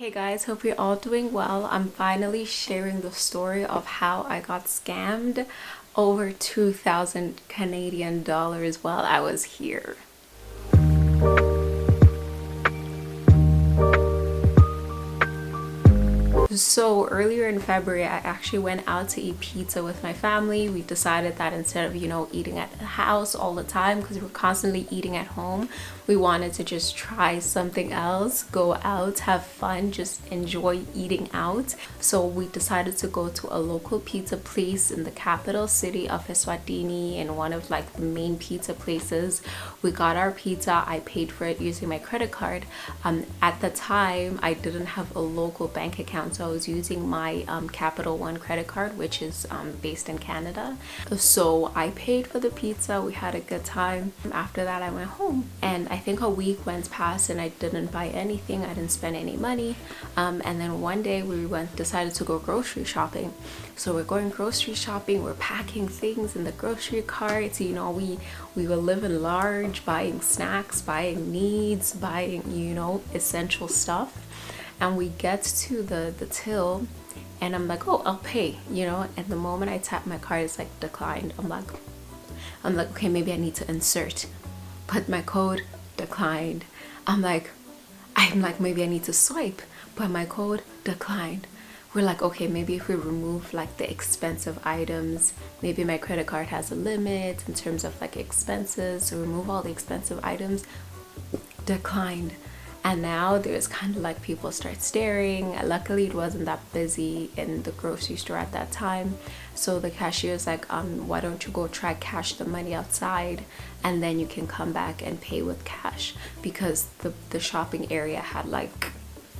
Hey guys, hope you're all doing well. I'm finally sharing the story of how I got scammed over 2,000 Canadian dollars while I was here. So earlier in February, I actually went out to eat pizza with my family. We decided that instead of, eating at the house all the time because we were constantly eating at home, we wanted to just try something else, go out, have fun, just enjoy eating out. So we decided to go to a local pizza place in the capital city of Eswatini, in one of like the main pizza places. We got our pizza. I paid for it using my credit card. At the time, I didn't have a local bank account, so I was using my Capital One credit card, which is based in Canada. So I paid for the pizza. We had a good time. After that, I went home, and I think a week went past and I didn't buy anything. I didn't spend any money. And then one day we decided to go grocery shopping. So we're going grocery shopping. We're packing things in the grocery cart. We were living large, buying snacks, buying needs, buying essential stuff. And we get to the till, and I'm like, oh, I'll pay, and the moment I tap my card, it's like declined. I'm like, okay, maybe I need to insert, but my code declined. I'm like, maybe I need to swipe, but my code declined. We're like, okay, maybe if we remove like the expensive items, maybe my credit card has a limit in terms of like expenses, so remove all the expensive items. Declined. And now there's kind of like people start staring. Luckily it wasn't that busy in the grocery store at that time, so the cashier is like, why don't you go try cash the money outside, and then you can come back and pay with cash, because the shopping area had like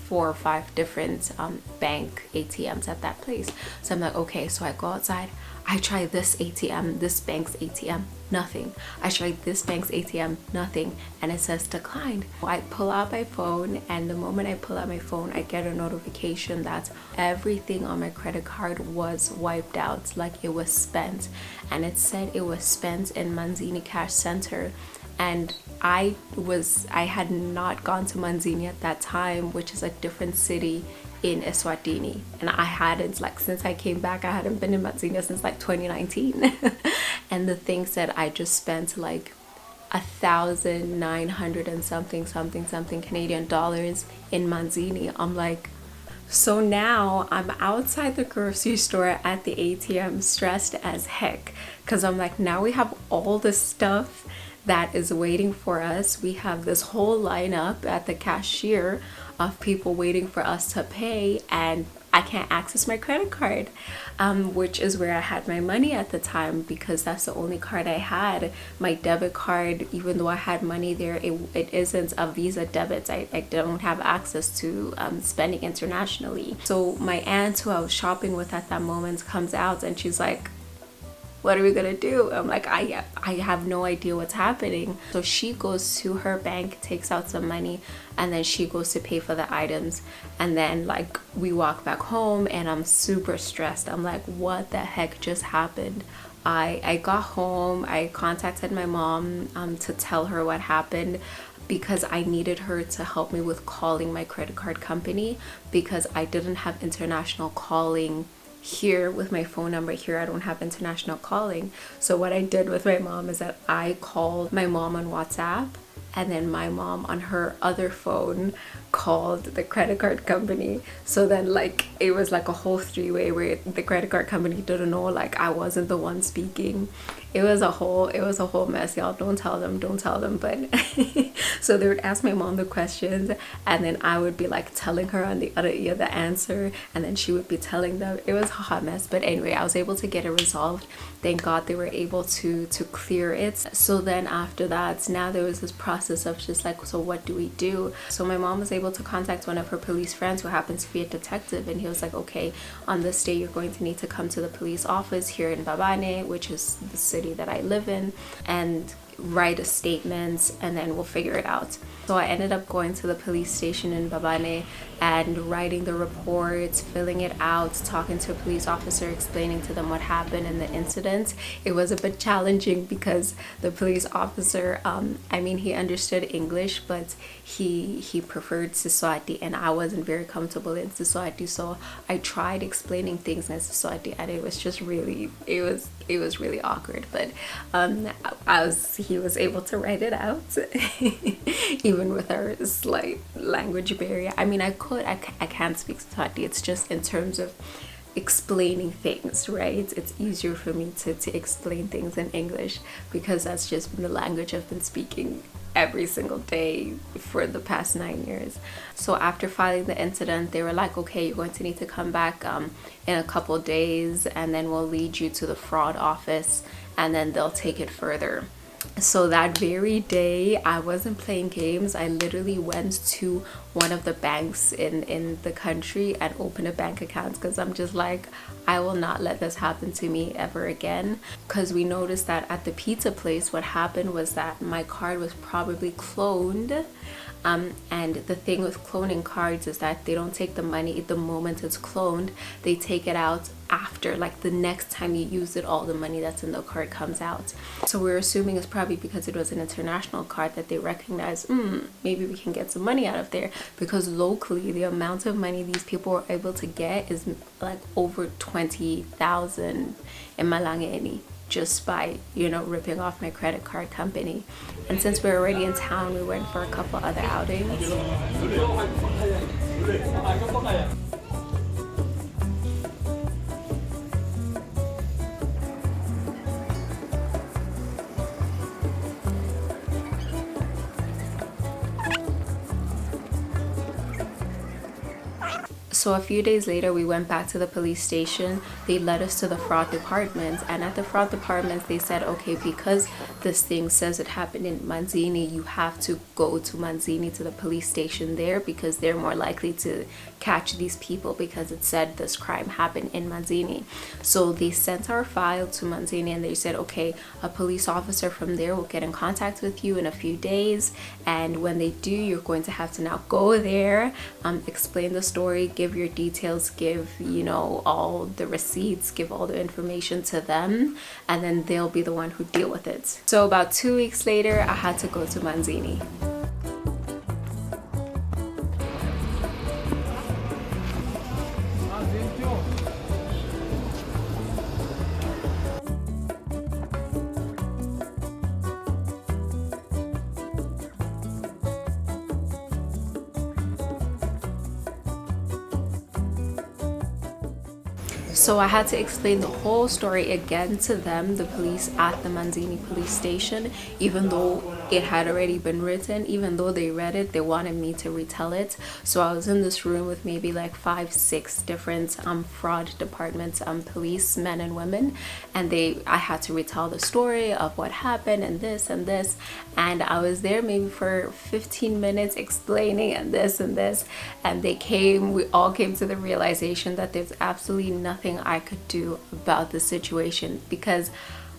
4 or 5 different bank ATMs at that place. So I'm like, okay. So I go outside, I try this ATM, this bank's ATM, nothing. I tried this bank's ATM, nothing, and it says declined. I pull out my phone, and the moment I pull out my phone, I get a notification that everything on my credit card was wiped out, like it was spent, and it said it was spent in Manzini Cash Center. And I had not gone to Manzini at that time, which is a different city in Eswatini, and I hadn't, like, since I came back, I hadn't been in Manzini since like 2019. And the thing said I just spent like 1,900 and something Canadian dollars in Manzini. I'm like, so now I'm outside the grocery store at the ATM, stressed as heck, because I'm like, now we have all this stuff that is waiting for us. We have this whole lineup at the cashier of people waiting for us to pay, and I can't access my credit card, which is where I had my money at the time, because that's the only card I had. My debit card, even though I had money there, it isn't a Visa debit. I don't have access to spending internationally. So my aunt, who I was shopping with at that moment, comes out and she's like, what are we gonna do? I'm like, I have no idea what's happening. So she goes to her bank, takes out some money, and then she goes to pay for the items. And then like we walk back home, and I'm super stressed. I'm like, what the heck just happened? I got home, I contacted my mom to tell her what happened, because I needed her to help me with calling my credit card company, because I didn't have international calling here with my phone number. Here I don't have international calling. So what I did with my mom is that I called my mom on WhatsApp, and then my mom on her other phone called the credit card company. So then like it was like a whole 3-way where the credit card company didn't know like I wasn't the one speaking. It was a whole mess, y'all. Don't tell them. But so they would ask my mom the questions, and then I would be like telling her on the other ear the answer, and then she would be telling them. It was a hot mess, but anyway, I was able to get it resolved. Thank God they were able to clear it. So then after that, now there was this process of just like, so what do we do? So my mom was able to contact one of her police friends who happens to be a detective, and he was like, okay, on this day you're going to need to come to the police office here in Mbabane, which is the city that I live in, and write a statement, and then we'll figure it out. So I ended up going to the police station in Mbabane. and writing the reports, filling it out, talking to a police officer, explaining to them what happened in the incident. It was a bit challenging because the police officer, I mean, he understood English, but he preferred Eswatini, and I wasn't very comfortable in Eswatini, so I tried explaining things in Eswatini, and it was just really, it was really awkward. But he was able to write it out, even with our slight language barrier. I mean, I can't speak Eswatini. It's just in terms of explaining things, right? It's easier for me to explain things in English because that's just been the language I've been speaking every single day for the past 9 years. So after filing the incident, they were like, okay, you're going to need to come back in a couple days, and then we'll lead you to the fraud office, and then they'll take it further. So that very day, I wasn't playing games. I literally went to one of the banks in the country and opened a bank account, because I'm just like, I will not let this happen to me ever again. Because we noticed that at the pizza place, what happened was that my card was probably cloned. And the thing with cloning cards is that they don't take the money the moment it's cloned. They take it out after, like the next time you use it, all the money that's in the card comes out. So we're assuming it's probably because it was an international card that they recognize, maybe we can get some money out of there, because locally the amount of money these people were able to get is like over 20,000 in Malangeni, just by, you know, ripping off my credit card company. And since we're already in town, we went for a couple other outings. So a few days later, we went back to the police station. They led us to the fraud department, and at the fraud department they said, okay, because this thing says it happened in Manzini, you have to go to Manzini, to the police station there, because they're more likely to catch these people, because it said this crime happened in Manzini. So they sent our file to Manzini, and they said, okay, a police officer from there will get in contact with you in a few days, and when they do, you're going to have to now go there, explain the story, give your details, give, you know, all the receipts, give all the information to them, and then they'll be the one who deal with it. So about 2 weeks later, I had to go to Manzini. So I had to explain the whole story again to them, the police at the Manzini police station, even though it had already been written, even though they read it, they wanted me to retell it. So I was in this room with maybe like 5-6 different fraud departments, police, men and women, and I had to retell the story of what happened and this, and I was there maybe for 15 minutes explaining and this, and we all came to the realization that there's absolutely nothing I could do about the situation, because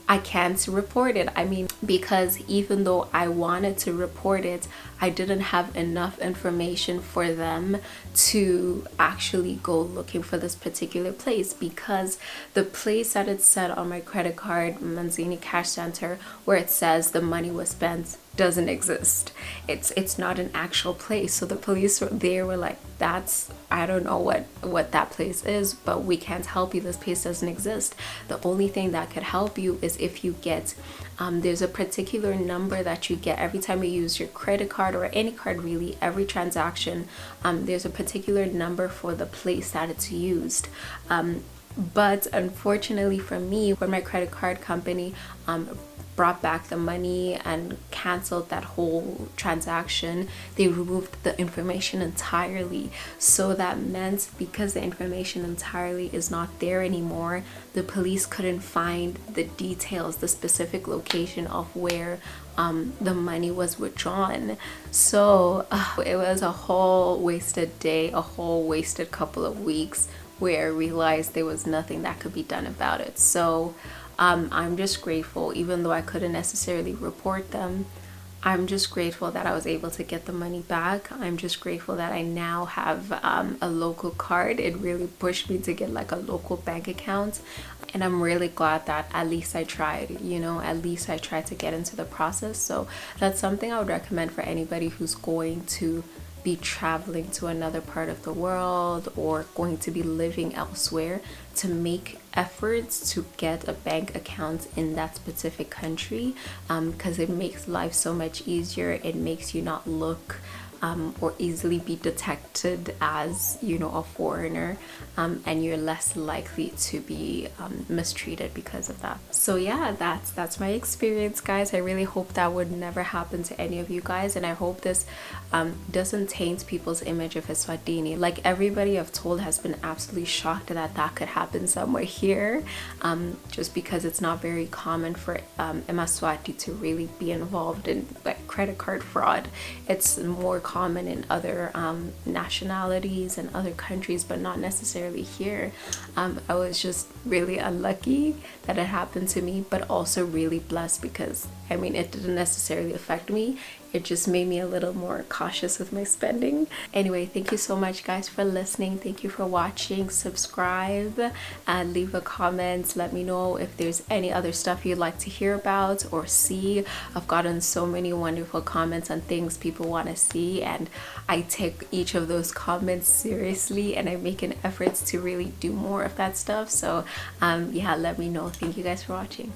I can't report it. I mean, because even though I wanted to report it, I didn't have enough information for them to actually go looking for this particular place, because the place that it said on my credit card, Manzini Cash Center, where it says the money was spent, doesn't exist. It's not an actual place. So the police there were like, I don't know what that place is, but we can't help you. This place doesn't exist. The only thing that could help you is if you get there's a particular number that you get every time you use your credit card, or any card really, every transaction. There's a particular number for the place that it's used. But unfortunately for me, when my credit card company brought back the money and canceled that whole transaction, they removed the information entirely. So that meant, because the information entirely is not there anymore, the police couldn't find the details, the specific location of where the money was withdrawn. So it was a whole wasted day, a whole wasted couple of weeks, where I realized there was nothing that could be done about it. So I'm just grateful, even though I couldn't necessarily report them, I'm just grateful that I was able to get the money back. I'm just grateful that I now have a local card. It really pushed me to get like a local bank account. And I'm really glad that at least I tried, you know, at least I tried to get into the process. So that's something I would recommend for anybody who's going to be traveling to another part of the world or going to be living elsewhere, to make efforts to get a bank account in that specific country, because it makes life so much easier. It makes you not look or easily be detected as, you know, a foreigner, and you're less likely to be mistreated because of that. So yeah, that's my experience, guys. I really hope that would never happen to any of you guys, and I hope this doesn't taint people's image of Eswatini. Like, everybody I've told has been absolutely shocked that that could happen somewhere here, just because it's not very common for Emaswati to really be involved in like credit card fraud. It's more common in other nationalities and other countries, but not necessarily here. I was just really unlucky that it happened to me, but also really blessed because, I mean, it didn't necessarily affect me. It just made me a little more cautious with my spending. Anyway, thank you so much, guys, for listening. Thank you for watching. Subscribe and leave a comment. Let me know if there's any other stuff you'd like to hear about or see. I've gotten so many wonderful comments on things people want to see, and I take each of those comments seriously, and I make an effort to really do more of that stuff. So yeah, let me know. Thank you guys for watching.